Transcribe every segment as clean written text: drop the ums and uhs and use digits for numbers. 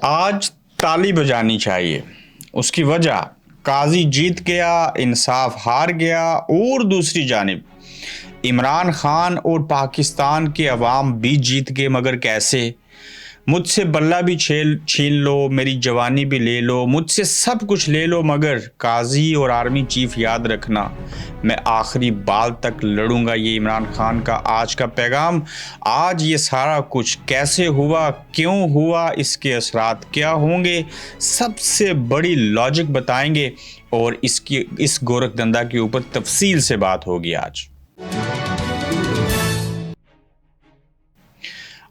آج تالی بجانی چاہیے۔ اس کی وجہ قاضی جیت گیا، انصاف ہار گیا، اور دوسری جانب عمران خان اور پاکستان کے عوام بھی جیت گئے، مگر کیسے؟ مجھ سے بلہ بھی چھین لو، میری جوانی بھی لے لو، مجھ سے سب کچھ لے لو، مگر قاضی اور آرمی چیف یاد رکھنا، میں آخری بال تک لڑوں گا۔ یہ عمران خان کا آج کا پیغام۔ آج یہ سارا کچھ کیسے ہوا، کیوں ہوا، اس کے اثرات کیا ہوں گے، سب سے بڑی لاجک بتائیں گے، اور اس گورکھ دھندا کے اوپر تفصیل سے بات ہوگی آج۔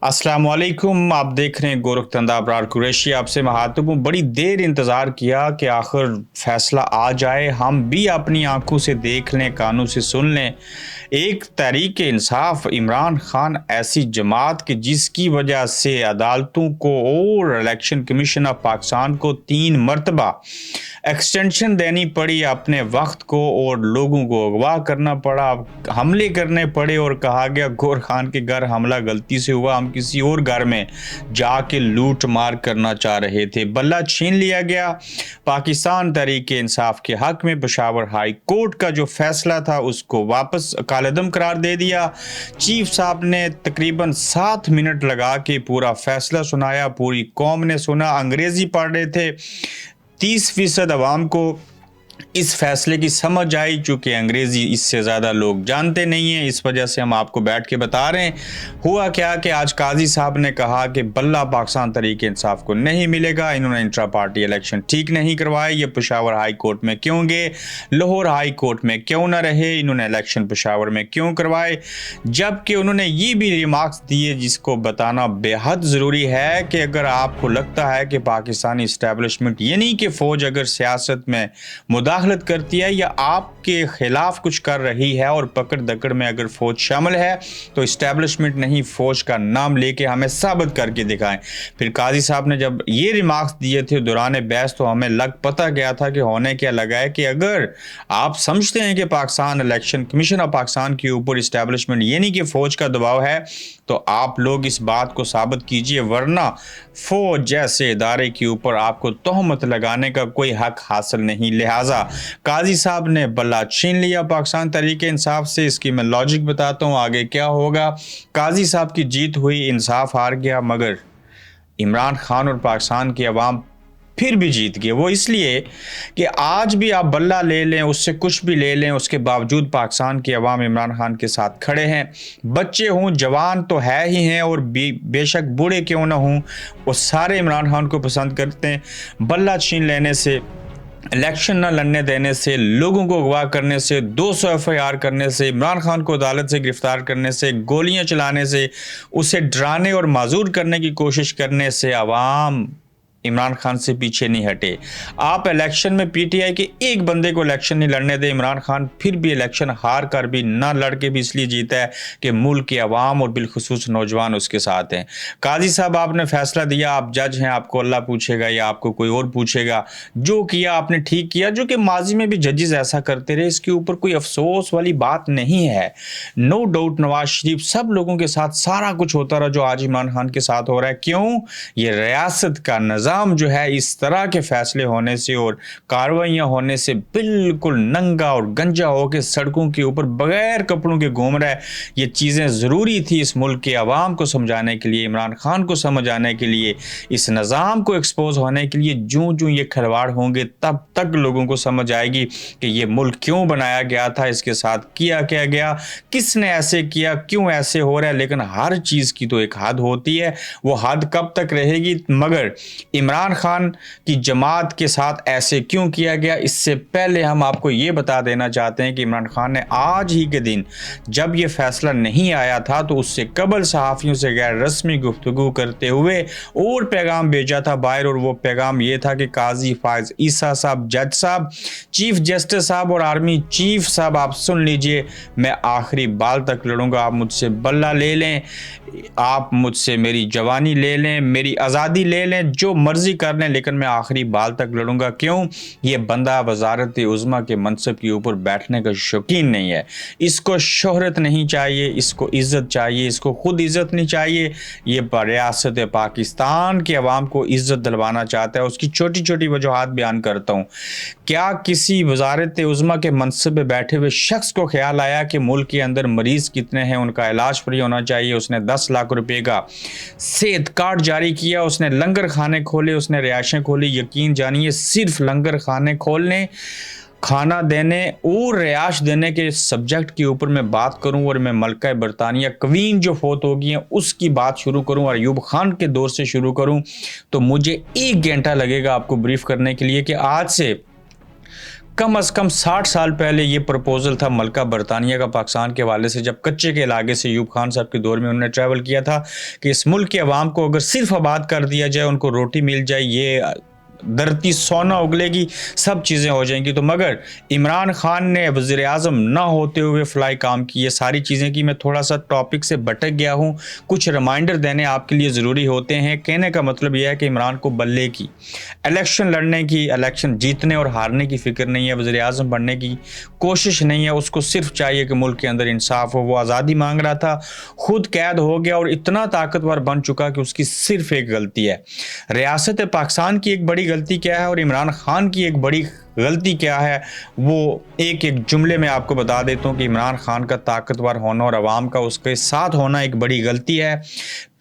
السلام علیکم، آپ دیکھ رہے ہیں گورکھ دھندا، ابرار قریشی آپ سے مخاطب ہوں۔ بڑی دیر انتظار کیا کہ آخر فیصلہ آ جائے، ہم بھی اپنی آنکھوں سے دیکھ لیں، کانوں سے سن لیں۔ ایک تحریک انصاف عمران خان ایسی جماعت کہ جس کی وجہ سے عدالتوں کو اور الیکشن کمیشن آف پاکستان کو 3 مرتبہ ایکسٹینشن دینی پڑی اپنے وقت کو، اور لوگوں کو اغوا کرنا پڑا، حملے کرنے پڑے، اور کہا گیا گور خان کے گھر حملہ غلطی سے ہوا، ہم کسی اور گھر میں جا کے لوٹ مار کرنا چاہ رہے تھے۔ بلہ چھین لیا گیا۔ پاکستان تحریک انصاف کے حق میں پشاور ہائی کورٹ کا جو فیصلہ تھا اس کو واپس کالعدم قرار دے دیا۔ چیف صاحب نے تقریباً 7 منٹ لگا کے پورا فیصلہ سنایا، پوری قوم نے سنا، انگریزی پڑھ رہے تھے۔ 30% عوام کو اس فیصلے کی سمجھ آئی، چونکہ انگریزی اس سے زیادہ لوگ جانتے نہیں ہیں، اس وجہ سے ہم آپ کو بیٹھ کے بتا رہے ہیں۔ ہوا کیا کہ آج قاضی صاحب نے کہا کہ بلہ پاکستان تحریک انصاف کو نہیں ملے گا، انہوں نے انٹرا پارٹی الیکشن ٹھیک نہیں کروائے، یہ پشاور ہائی کورٹ میں کیوں گئے، لاہور ہائی کورٹ میں کیوں نہ رہے، انہوں نے الیکشن پشاور میں کیوں کروائے، جبکہ انہوں نے یہ بھی ریمارکس دیے جس کو بتانا بے حد ضروری ہے کہ اگر آپ کو لگتا ہے کہ پاکستانی اسٹیبلشمنٹ یعنی کہ فوج اگر سیاست میں مداخلت کرتی ہے یا آپ کے خلاف کچھ کر رہی ہے اور پکڑ دکڑ میں اگر فوج شامل ہے تو اسٹیبلشمنٹ نہیں، فوج کا نام لے کے ہمیں ثابت کر کے دکھائیں۔ پھر قاضی صاحب نے جب یہ ریمارکس دیے تھے دوران بحث تو ہمیں پتہ گیا تھا کہ ہونے کیا لگا ہے کہ اگر آپ سمجھتے ہیں کہ Pakistan election commission of Pakistan کے اوپر اسٹیبلشمنٹ یعنی کہ فوج کا دباؤ ہے تو آپ لوگ اس بات کو ثابت کیجئے، ورنہ فوج جیسے ادارے کے اوپر آپ کو تہمت لگانے کا کوئی حق حاصل نہیں۔ لہٰذا قاضی صاحب نے بلہ چھین لیا پاکستان تحریک انصاف سے۔ اس کی میں لاجک بتاتا ہوں آگے کیا ہوگا۔ قاضی صاحب کی جیت ہوئی، انصاف ہار گیا، مگر عمران خان اور پاکستان کے عوام پھر بھی جیت گئے۔ وہ اس لیے کہ آج بھی آپ بلہ لے لیں، اس سے کچھ بھی لے لیں، اس کے باوجود پاکستان کے عوام عمران خان کے ساتھ کھڑے ہیں۔ بچے ہوں، جوان تو ہے ہی ہیں، اور بے شک بوڑھے کیوں نہ ہوں، وہ سارے عمران خان کو پسند کرتے ہیں۔ بلہ چھین لینے سے، الیکشن نہ لڑنے دینے سے، لوگوں کو اغوا کرنے سے، 200 FIR کرنے سے، عمران خان کو عدالت سے گرفتار کرنے سے، گولیاں چلانے سے، اسے ڈرانے اور معذور کرنے کی کوشش کرنے سے عوام عمران خان سے پیچھے نہیں ہٹے۔ آپ الیکشن میں PTI کے ایک بندے کو الیکشن نہیں لڑنے دے، عمران خان پھر بھی الیکشن ہار کر بھی نہ لڑ کے بھی اس لیے جیتا ہے کہ ملک کے عوام اور بالخصوص نوجوان اس کے ساتھ ہیں۔ قاضی صاحب آپ نے فیصلہ دیا، آپ جج ہیں، آپ کو اللہ پوچھے گا یا آپ کو کوئی اور پوچھے گا، جو کیا آپ نے ٹھیک کیا، جو کہ ماضی میں بھی ججز ایسا کرتے رہے، اس کے اوپر کوئی افسوس والی بات نہیں ہے۔ نو ڈاؤٹ نواز شریف سب لوگوں کے ساتھ سارا کچھ ہوتا رہا جو آج عمران خان کے ساتھ ہو رہا ہے۔ کیوں؟ یہ ریاست کا نظام جو ہے اس طرح کے فیصلے ہونے سے اور کارروائیاں ہونے سے بالکل ننگا اور گنجا ہو کے سڑکوں کے اوپر بغیر کپڑوں کے گھوم رہا ہے۔ یہ چیزیں ضروری تھی اس ملک کے عوام کو سمجھانے کے لیے، عمران خان کو سمجھ آنے کے لیے، اس نظام کو ایکسپوز ہونے کے لیے۔ جوں یہ کھلواڑ ہوں گے تب تک لوگوں کو سمجھ آئے گی کہ یہ ملک کیوں بنایا گیا تھا، اس کے ساتھ کیا گیا، کس نے ایسے کیا، کیوں ایسے ہو رہا ہے۔ لیکن ہر چیز کی تو ایک حد ہوتی ہے، وہ حد کب تک رہے گی؟ مگر عمران خان کی جماعت کے ساتھ ایسے کیوں کیا گیا، اس سے پہلے ہم آپ کو یہ بتا دینا چاہتے ہیں کہ عمران خان نے آج ہی کے دن جب یہ فیصلہ نہیں آیا تھا تو اس سے قبل صحافیوں سے غیر رسمی گفتگو کرتے ہوئے اور پیغام بھیجا تھا باہر، اور وہ پیغام یہ تھا کہ قاضی فائز عیسیٰ صاحب، جج صاحب، چیف جسٹس صاحب اور آرمی چیف صاحب، آپ سن لیجئے، میں آخری بال تک لڑوں گا، آپ مجھ سے بلہ لے لیں، آپ مجھ سے میری جوانی لے لیں، میری آزادی لے لیں، جو مرضی मर्जी कर लें, लेकिन मैं आखिरी बाल तक लड़ूंगा। क्यों? ये बंदा वजारत उज़्मा के मनसब के ऊपर बैठने का शौकीन नहीं है। इसको शोहरत नहीं चाहिए, इसको इज़्ज़त चाहिए, इसको खुद इज़्ज़त नहीं चाहिए। ये रियासत पाकिस्तान के अवाम को इज़्ज़त दिलवाना चाहता है। उसकी छोटी छोटी वजूहात बयान करता हूँ। क्या किसी वजारत उज़्मा के मनसब में बैठे हुए शख्स को ख्याल आया कि मुल्क के अंदर मरीज़ कितने हैं, उनका इलाज फ्री होना चाहिए? उसने 10 लाख रुपए का सेहत कार्ड जारी किया, उसने लंगर खाने खोले, उसने रिहायशें खोली। यकीन जानिए, सिर्फ लंगर खाने खोलने, खाना देने और रिहायश देने के सब्जेक्ट के ऊपर मैं बात करूं और मैं मलका बरतानिया क्वीन जो फोत हो गई हैं उसकी बात शुरू करूं और अयूब खान के दौर से शुरू करूं, तो मुझे 1 घंटा लगेगा आपको ब्रीफ करने के लिए कि आज से कम से कम 60 साल पहले ये प्रपोजल था मलका बरतानिया का पाकिस्तान के हवाले से, जब कच्चे के इलाके से अयूब खान साहब के दौर में उन्होंने ट्रैवल किया था कि इस मुल्क के अवाम को अगर सिर्फ आबाद कर दिया जाए, उनको रोटी मिल जाए, ये धरती सोना उगलेगी, सब चीज़ें हो जाएंगी। तो मगर इमरान खान ने वज़ीर आज़म ना होते हुए फ्लाई काम किए, सारी चीज़ें की। मैं थोड़ा सा टॉपिक से भटक गया हूँ, कुछ रिमाइंडर देने आपके लिए ज़रूरी होते हैं। कहने का मतलब यह है कि इमरान को बल्ले की इलेक्शन लड़ने की, इलेक्शन जीतने और हारने की फ़िक्र नहीं है, वज़ीर आज़म बनने की कोशिश नहीं है। उसको सिर्फ चाहिए कि मुल्क के अंदर इंसाफ हो। वो आज़ादी मांग रहा था, खुद कैद हो गया और इतना ताकतवर बन चुका कि उसकी सिर्फ एक गलती है। रियासत पाकिस्तान की एक बड़ी गलती क्या है और इमरान खान की एक बड़ी गलती क्या है, वो एक एक जुमले में आपको बता देता हूँ कि इमरान खान का ताकतवर होना और अवाम का उसके साथ होना एक बड़ी गलती है।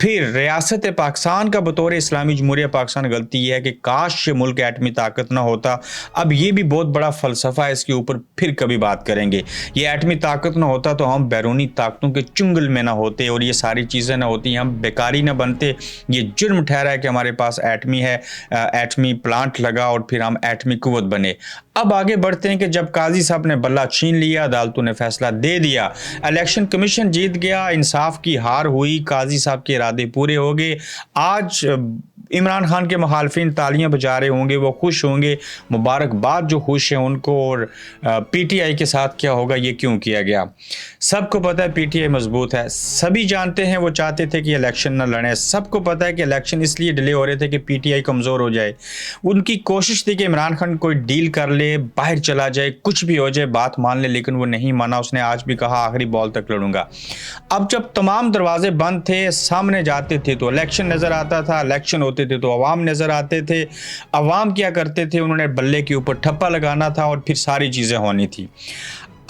फिर रियासत पाकिस्तान का बतौर इस्लामी जमहूरिया पाकिस्तान गलती यह है कि काश ये मुल्क एटमी ताकत ना होता। अब ये भी बहुत बड़ा फ़लसफ़ा है, इसके ऊपर फिर कभी बात करेंगे। ये एटमी ताकत ना होता तो हम बैरूनी ताकतों के चुंगल में ना होते और ये सारी चीज़ें ना होती, हम बेकारी ना बनते। ये जुर्म ठहरा है कि हमारे पास एटमी है, एटमी प्लांट लगा और फिर हम एटमी कुव्वत बने। अब आगे बढ़ते हैं कि जब काजी साहब ने बल्ला छीन लिया, अदालतों ने फैसला दे दिया, इलेक्शन कमीशन जीत गया, इंसाफ की हार हुई, काजी साहब के इरादे पूरे हो गए। आज इमरान खान के मुखालफिन तालियां बजा रहे होंगे, वो खुश होंगे, मुबारकबाद जो खुश हैं उनको। और पीटीआई के साथ क्या होगा, ये क्यों किया गया? सबको पता है पीटीआई मजबूत है, सभी जानते हैं वो चाहते थे कि इलेक्शन न लड़े। सबको पता है कि इलेक्शन इसलिए डिले हो रहे थे कि पीटीआई कमज़ोर हो जाए। उनकी कोशिश थी कि इमरान खान कोई डील कर ले, बाहर चला जाए, कुछ भी हो जाए, बात मान ले, लेकिन वो नहीं माना। उसने आज भी कहा आखिरी बॉल तक लड़ूंगा। अब जब तमाम दरवाजे बंद थे, सामने जाते थे तो इलेक्शन नज़र आता था, इलेक्शन होते थे तो अवाम नज़र आते थे। अवाम क्या करते थे, उन्होंने बल्ले के ऊपर ठप्पा लगाना था और फिर सारी चीज़ें होनी थी।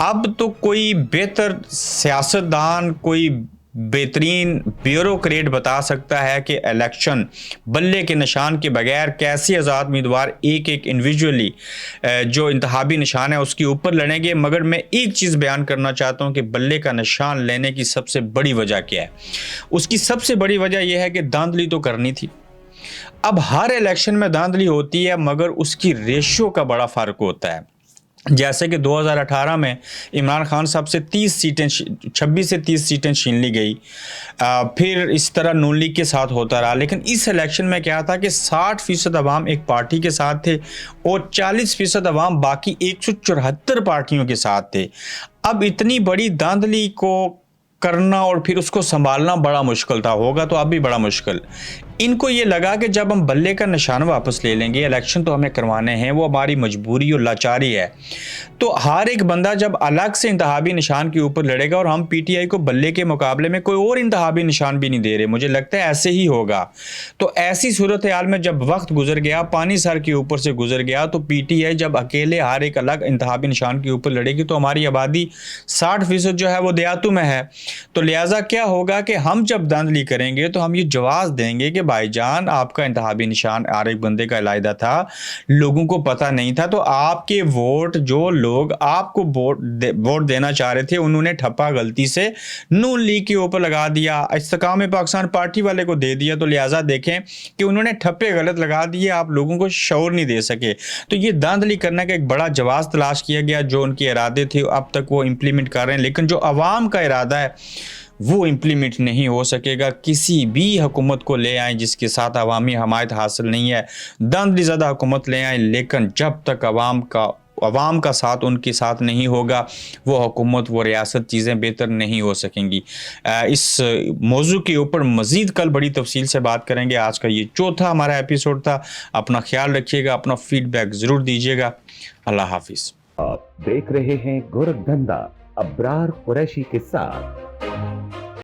अब तो कोई बेहतर सियासतदान, कोई बेहतरीन ब्यूरोक्रेट बता सकता है कि इलेक्शन बल्ले के निशान के बगैर कैसे आज़ाद उम्मीदवार एक एक इंडिविजुअली जो इंतखाबी निशान है उसके ऊपर लड़ेंगे। मगर मैं एक चीज़ बयान करना चाहता हूं कि बल्ले का निशान लेने की सबसे बड़ी वजह क्या है। उसकी सबसे बड़ी वजह यह है कि धांधली तो करनी थी। अब हर इलेक्शन में धांधली होती है, मगर उसकी रेशियो का बड़ा फ़र्क होता है। जैसे कि 2018 में इमरान खान साहब से 26 से 30 सीटें छीन ली गई। फिर इस तरह नून लीग के साथ होता रहा। लेकिन इस इलेक्शन में क्या था कि 60% अवाम एक पार्टी के साथ थे और 40% अवाम बाकी 174 पार्टियों के साथ थे। अब इतनी बड़ी धांधली को करना और फिर उसको संभालना बड़ा मुश्किल था, होगा तो अब भी बड़ा मुश्किल। इनको ये लगा कि जब हम बल्ले का निशान वापस ले लेंगे, इलेक्शन तो हमें करवाने हैं, वो हमारी मजबूरी और लाचारी है। तो हर एक बंदा जब अलग से इंतखाबी निशान के ऊपर लड़ेगा, और हम पीटीआई को बल्ले के मुकाबले में कोई और इंतखाबी निशान भी नहीं दे रहे, मुझे लगता है ऐसे ही होगा। तो ऐसी सूरत हाल में जब वक्त गुजर गया, पानी सर के ऊपर से गुजर गया, तो पीटीआई जब अकेले हर एक अलग इंतखाबी निशान के ऊपर लड़ेगी तो हमारी आबादी 60% जो है वो देहातों में है। तो लिहाजा क्या होगा कि हम जब धांधली करेंगे तो हम ये जवाब देंगे कि भाईजान आपका इंतखाबी निशान हर एक बंदे का अलग था, लोगों को पता नहीं था, तो आपके वोट, जो लोग आपको वोट देना चाह रहे थे, उन्होंने ठप्पा गलती से नून लीग के ऊपर लगा दिया, इस्तेकाम पाकिस्तान पार्टी वाले को दे दिया। तो लिहाजा देखें कि उन्होंने ठप्पे गलत लगा दिए, आप लोगों को शऊर नहीं दे सके। तो ये धांधली करने का एक बड़ा जवाब तलाश किया गया। जो उनके इरादे थे अब तक वो इम्प्लीमेंट कर रहे हैं, लेकिन जो अवाम का इरादा है वो इम्प्लीमेंट नहीं हो सकेगा। किसी भी हुकूमत को ले आएँ जिसके साथ अवामी हमायत हासिल नहीं है, धांधली ज़्यादा हुकूमत ले आएँ, लेकिन जब तक अवाम का عوام کا ساتھ ان کے ساتھ نہیں ہوگا وہ حکومت وہ ریاست چیزیں بہتر نہیں ہو سکیں گی۔ اس موضوع کے اوپر مزید کل بڑی تفصیل سے بات کریں گے۔ آج کا یہ چوتھا ہمارا ایپیسوڈ تھا۔ اپنا خیال رکھیے گا، اپنا فیڈ بیک ضرور دیجیے گا۔ اللہ حافظ۔ آپ دیکھ رہے ہیں گورکھ دھندا ابرار قریشی کے ساتھ۔